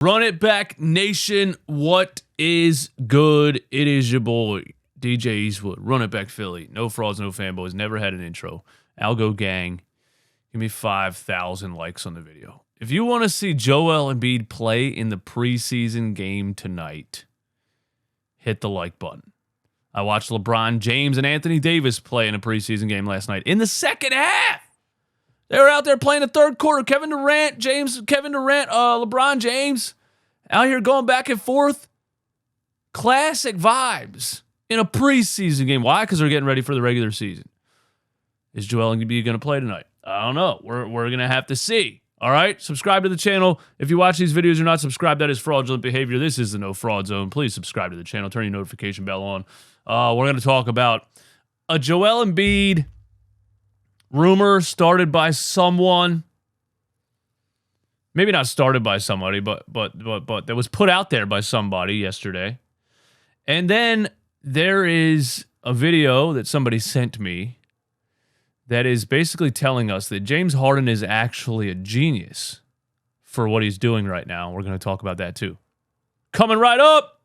Run it back, nation. What is good? It is your boy, DJ Eastwood. Run it back, Philly. No frauds, no fanboys. Never had an intro. Algo gang. Give me 5,000 likes on the video. If you want to see Joel Embiid play in the preseason game tonight, hit the like button. I watched LeBron James and Anthony Davis play in a preseason game last night. In the second half, they were out there playing the third quarter. Kevin Durant, LeBron James, out here going back and forth. Classic vibes in a preseason game. Why? Because they're getting ready for the regular season. Is Joel Embiid going to play tonight? I don't know. We're going to have to see. All right? Subscribe to the channel. If you watch these videos, you're not subscribed. That is fraudulent behavior. This is the No Fraud Zone. Please subscribe to the channel. Turn your notification bell on. We're going to talk about a Joel Embiid rumor started by someone. Maybe not started by somebody, but that was put out there by somebody yesterday. And then there is a video that somebody sent me that is basically telling us that James Harden is actually a genius for what he's doing right now. We're going to talk about that too. Coming right up,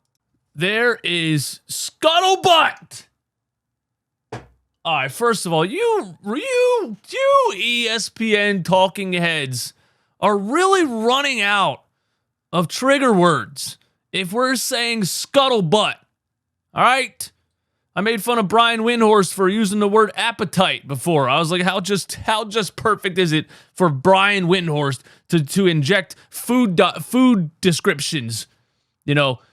there is Scuttlebutt. All right, first of all, you ESPN talking heads are really running out of trigger words if we're saying scuttlebutt. All right? I made fun of Brian Windhorst for using the word appetite before. I was like, how just perfect is it for Brian Windhorst to inject food descriptions,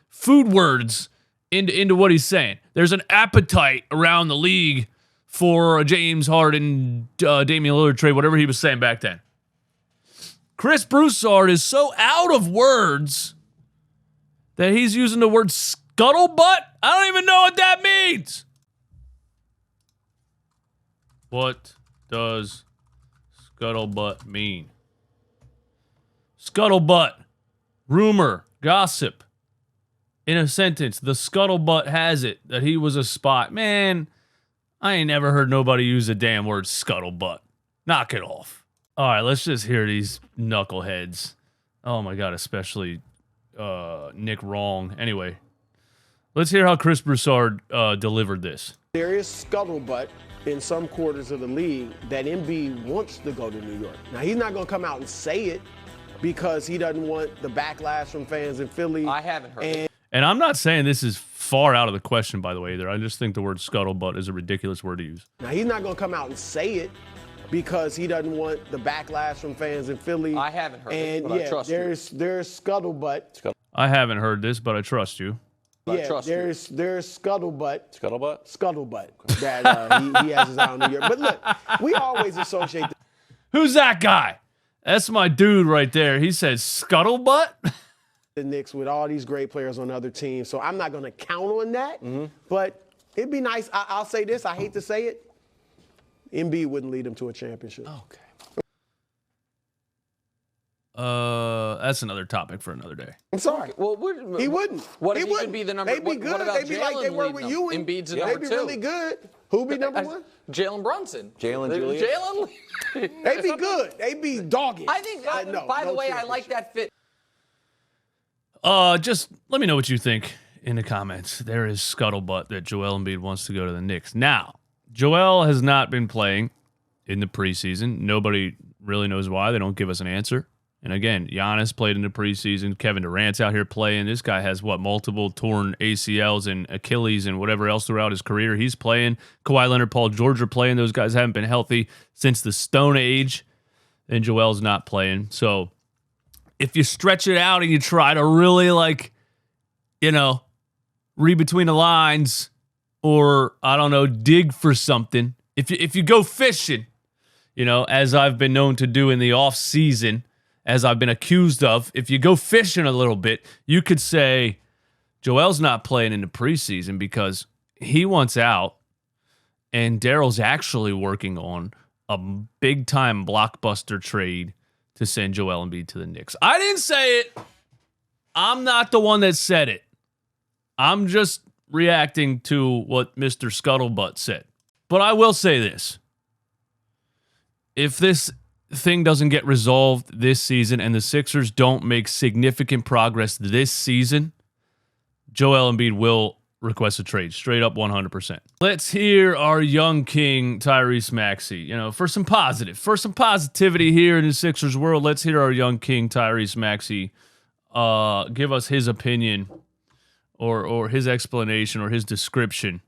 food words into what he's saying. There's an appetite around the league for a James Harden, Damian Lillard trade, whatever he was saying back then. Chris Broussard is so out of words that he's using the word scuttlebutt. I don't even know what that means. What does scuttlebutt mean? Scuttlebutt, rumor, gossip. In a sentence, the scuttlebutt has it that he was a spot. Man, I ain't never heard nobody use the damn word scuttlebutt. Knock it off. All right, let's just hear these knuckleheads. Oh my God, especially Nick Wrong. Anyway, let's hear how Chris Broussard delivered this. There is scuttlebutt in some quarters of the league that Embiid wants to go to New York. Now, he's not going to come out and say it because he doesn't want the backlash from fans in Philly. I haven't heard it. And I'm not saying this is far out of the question, by the way, either. I just think the word scuttlebutt is a ridiculous word to use. Now, he's not going to come out and say it because he doesn't want the backlash from fans in Philly. I haven't heard it, but I trust you. There's scuttlebutt. I haven't heard this, but I trust you. Yeah, there's scuttlebutt. Scuttlebutt? Scuttlebutt. That he has his eye on New York. But look, we always associate. Who's that guy? That's my dude right there. He says scuttlebutt. The Knicks with all these great players on other teams, so I'm not going to count on that. But it'd be nice. I'll say this. I hate to say it. Embiid wouldn't lead them to a championship. Okay. That's another topic for another day. I'm sorry. Well, he wouldn't. What if he he wouldn't. could be the number? They'd be good. What about They'd be like they were with you. Embiid's a They'd number be two. really good. Who'd be number one? Jalen Brunson. Jalen Julius? Jalen. They'd be good. They'd be dogged. I think. No, by the no way, I championship. like that fit. Just let me know what you think in the comments. There is scuttlebutt that Joel Embiid wants to go to the Knicks. Now, Joel has not been playing in the preseason. Nobody really knows why. They don't give us an answer. And again, Giannis played in the preseason. Kevin Durant's out here playing. This guy has, multiple torn ACLs and Achilles and whatever else throughout his career. He's playing. Kawhi Leonard, Paul George are playing. Those guys haven't been healthy since the Stone Age. And Joel's not playing. So if you stretch it out and you try to really, read between the lines or, dig for something. If you go fishing, as I've been known to do in the off season, as I've been accused of, if you go fishing a little bit, you could say Joel's not playing in the preseason because he wants out, and Daryl's actually working on a big-time blockbuster trade to send Joel Embiid to the Knicks. I didn't say it. I'm not the one that said it. I'm just reacting to what Mr. Scuttlebutt said. But I will say this. If this thing doesn't get resolved this season and the Sixers don't make significant progress this season, Joel Embiid will request a trade, straight up 100%. Let's hear our young king, Tyrese Maxey. For some positivity here in the Sixers world, let's hear our young king, Tyrese Maxey, give us his opinion or his explanation or his description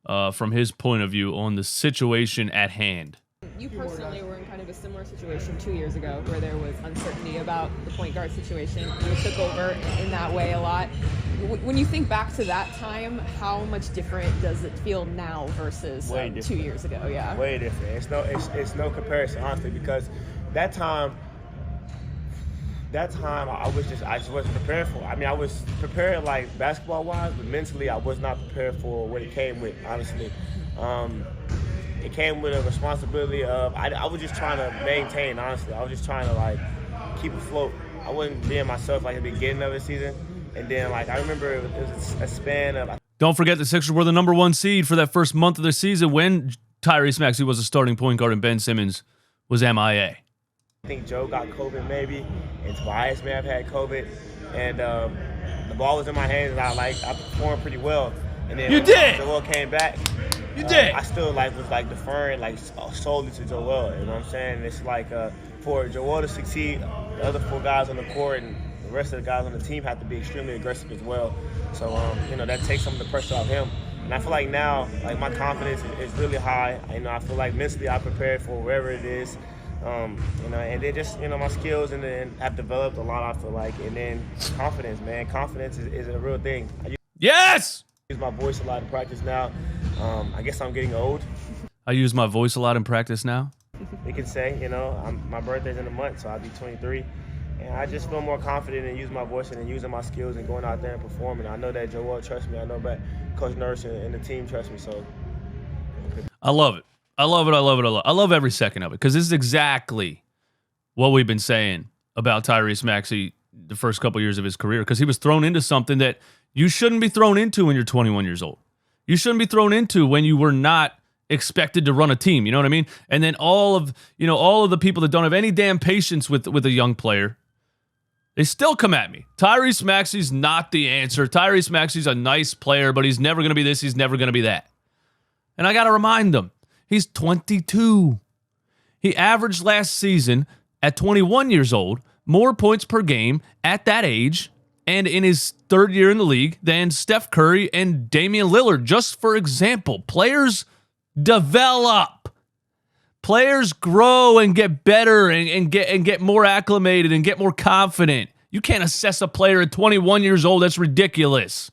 from his point of view on the situation at hand. You personally were in kind of a similar situation 2 years ago where there was uncertainty about the point guard situation. You took over in that way a lot. When you think back to that time, how much different does it feel now versus 2 years ago? Yeah, way different. It's no comparison, honestly, because that time I just wasn't prepared for. I mean, I was prepared like basketball wise, but mentally I was not prepared for what it came with, honestly. It came with a responsibility of, I was just trying to maintain, honestly. I was just trying to, like, keep afloat. I wasn't being myself, like, at the beginning of the season. And then, like, I remember it was a span of... Don't forget the Sixers were the number 1 seed for that first month of the season when Tyrese Maxey was a starting point guard and Ben Simmons was MIA. I think Joe got COVID maybe, and Tobias may have had COVID. And the ball was in my hands, and I performed pretty well. And then you did! Joel came back. You did. I still was deferring solely to Joel. You know what I'm saying? It's like for Joel to succeed, the other 4 guys on the court and the rest of the guys on the team have to be extremely aggressive as well. So that takes some of the pressure off him. And I feel like now, my confidence is really high. I feel like mentally I prepared for wherever it is. And then just my skills and then have developed a lot. I feel like, and then confidence, man. Confidence is a real thing. Yes. I use my voice a lot in practice now. I guess I'm getting old. I use my voice a lot in practice now. You can say, my birthday's in a month, so I'll be 23. And I just feel more confident in using my voice and in using my skills and going out there and performing. I know that Joel trusts me. I know that Coach Nurse and the team trust me. So I love it. I love it. I love it. I love every second of it because this is exactly what we've been saying about Tyrese Maxey the first couple years of his career, because he was thrown into something that you shouldn't be thrown into when you're 21 years old. You shouldn't be thrown into when you were not expected to run a team. You know what I mean? And then all of the people that don't have any damn patience with a young player, they still come at me. Tyrese Maxey's not the answer. Tyrese Maxey's a nice player, but he's never going to be this. He's never going to be that. And I got to remind them, he's 22. He averaged last season at 21 years old more points per game at that age and in his 3rd year in the league than Steph Curry and Damian Lillard. Just for example, players develop. Players grow and get better and get more acclimated and get more confident. You can't assess a player at 21 years old. That's ridiculous.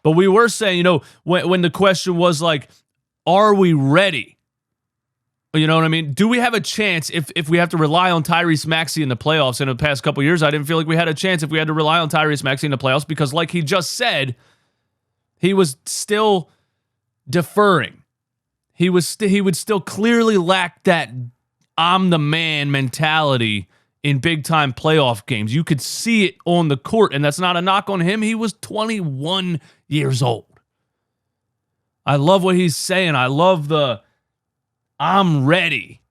But we were saying, when the question was like, are we ready? You know what I mean? Do we have a chance if we have to rely on Tyrese Maxey in the playoffs? In the past couple years, I didn't feel like we had a chance if we had to rely on Tyrese Maxey in the playoffs because, like he just said, he was still deferring. He would still clearly lack that I'm the man mentality in big-time playoff games. You could see it on the court, and that's not a knock on him. He was 21 years old. I love what he's saying. I love the I'm ready.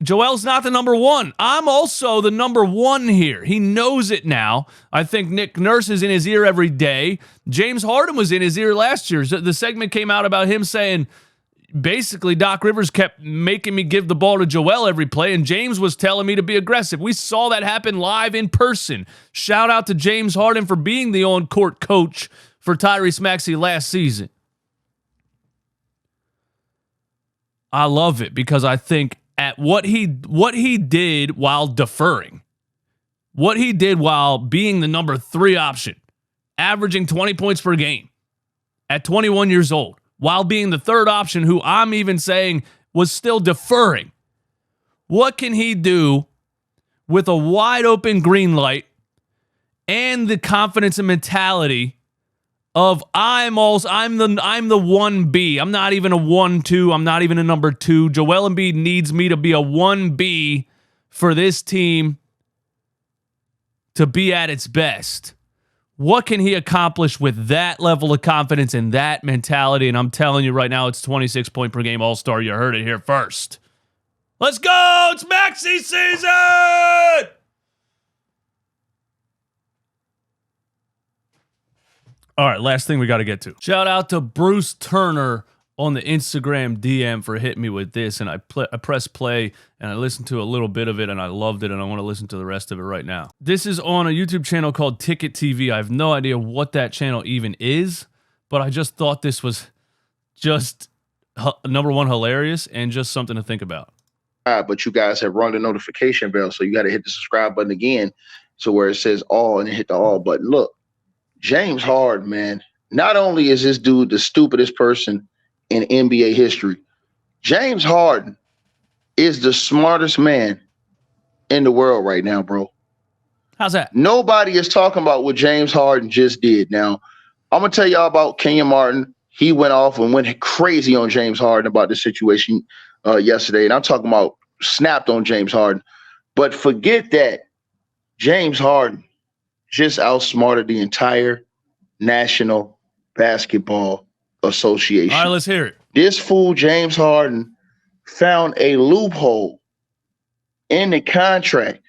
Joel's not the number 1. I'm also the number 1 here. He knows it now. I think Nick Nurse is in his ear every day. James Harden was in his ear last year. The segment came out about him saying, basically, Doc Rivers kept making me give the ball to Joel every play, and James was telling me to be aggressive. We saw that happen live in person. Shout out to James Harden for being the on-court coach for Tyrese Maxey last season. I love it because I think at what he did while deferring, what he did while being the number 3 option, averaging 20 points per game at 21 years old, while being the 3rd option who I'm even saying was still deferring. What can he do with a wide open green light and the confidence and mentality of I'm the 1B. I'm not even a 1-2. I'm not even a number 2. Joel Embiid needs me to be a 1B for this team to be at its best. What can he accomplish with that level of confidence and that mentality? And I'm telling you right now, it's 26 point per game All-Star. You heard it here first. Let's go! It's Maxi season! All right, last thing we got to get to. Shout out to Bruce Turner on the Instagram DM for hitting me with this, and I pressed play, and I listened to a little bit of it, and I loved it, and I want to listen to the rest of it right now. This is on a YouTube channel called Ticket TV. I have no idea what that channel even is, but I just thought this was just, number one, hilarious, and just something to think about. But you guys have rung the notification bell, so you got to hit the subscribe button again, so where it says all, and then hit the all button. Look, James Harden, man, not only is this dude the stupidest person in NBA history, James Harden is the smartest man in the world right now, bro. How's that? Nobody is talking about what James Harden just did. Now, I'm going to tell y'all about Kenyon Martin. He went off and went crazy on James Harden about this situation yesterday, and I'm talking about snapped on James Harden. But forget that. James Harden just outsmarted the entire National Basketball Association. All right, let's hear it. This fool, James Harden, found a loophole in the contract.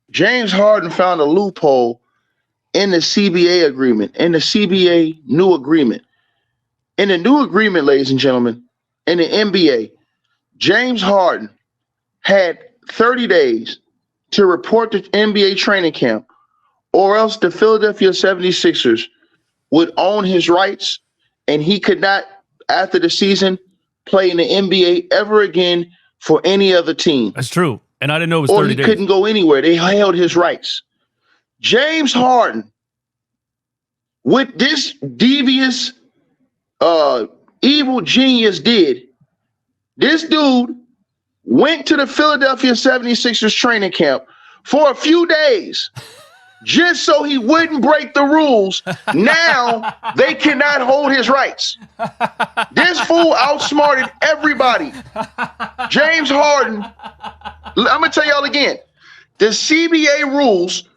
James Harden found a loophole in the CBA agreement, in the CBA new agreement. In the new agreement, ladies and gentlemen, in the NBA, James Harden had 30 days to report to NBA training camp, or else the Philadelphia 76ers would own his rights, and he could not, after the season, play in the NBA ever again for any other team. That's true. And I didn't know it was 30 Or he days. couldn't go anywhere. They held his rights. James Harden, what this devious, evil genius did, this dude went to the Philadelphia 76ers training camp for a few days just so he wouldn't break the rules. Now they cannot hold his rights. This fool outsmarted everybody. James Harden, I'm going to tell y'all again, the CBA rules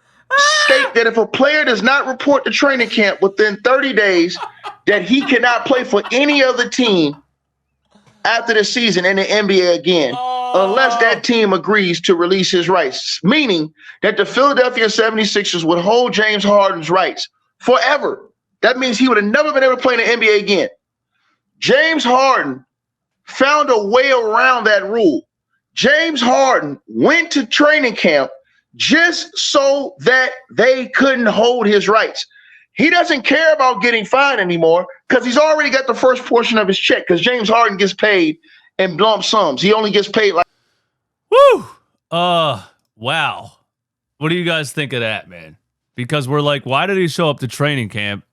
state that if a player does not report to training camp within 30 days, that he cannot play for any other team after the season in the NBA again, unless that team agrees to release his rights, meaning that the Philadelphia 76ers would hold James Harden's rights forever. That means he would have never been able to play in the NBA again. James Harden found a way around that rule. James Harden went to training camp just so that they couldn't hold his rights. He doesn't care about getting fined anymore because he's already got the first portion of his check, because James Harden gets paid in lump sums. He only gets paid like... Woo! Wow. What do you guys think of that, man? Because we're like, why did he show up to training camp?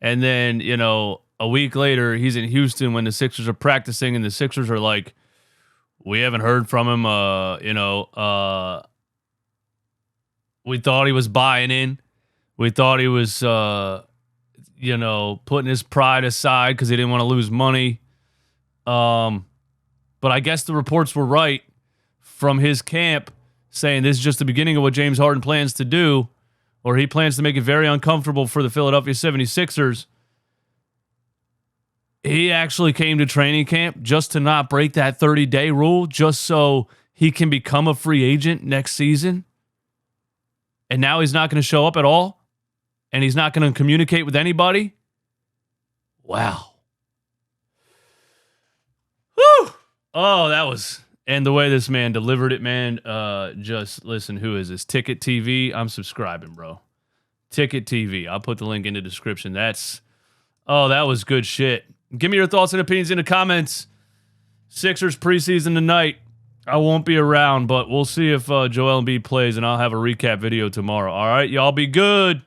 And then, you know, a week later, he's in Houston when the Sixers are practicing, and the Sixers are like, we haven't heard from him. We thought he was buying in. We thought he was, putting his pride aside because he didn't want to lose money. But I guess the reports were right from his camp saying this is just the beginning of what James Harden plans to do, or he plans to make it very uncomfortable for the Philadelphia 76ers. He actually came to training camp just to not break that 30-day rule, just so he can become a free agent next season. And now he's not going to show up at all? And he's not going to communicate with anybody? Wow. Whew. Oh, that was... And the way this man delivered it, man, just listen, who is this? Ticket TV? I'm subscribing, bro. Ticket TV. I'll put the link in the description. That was good shit. Give me your thoughts and opinions in the comments. Sixers preseason tonight. I won't be around, but we'll see if Joel Embiid plays, and I'll have a recap video tomorrow. All right, y'all be good.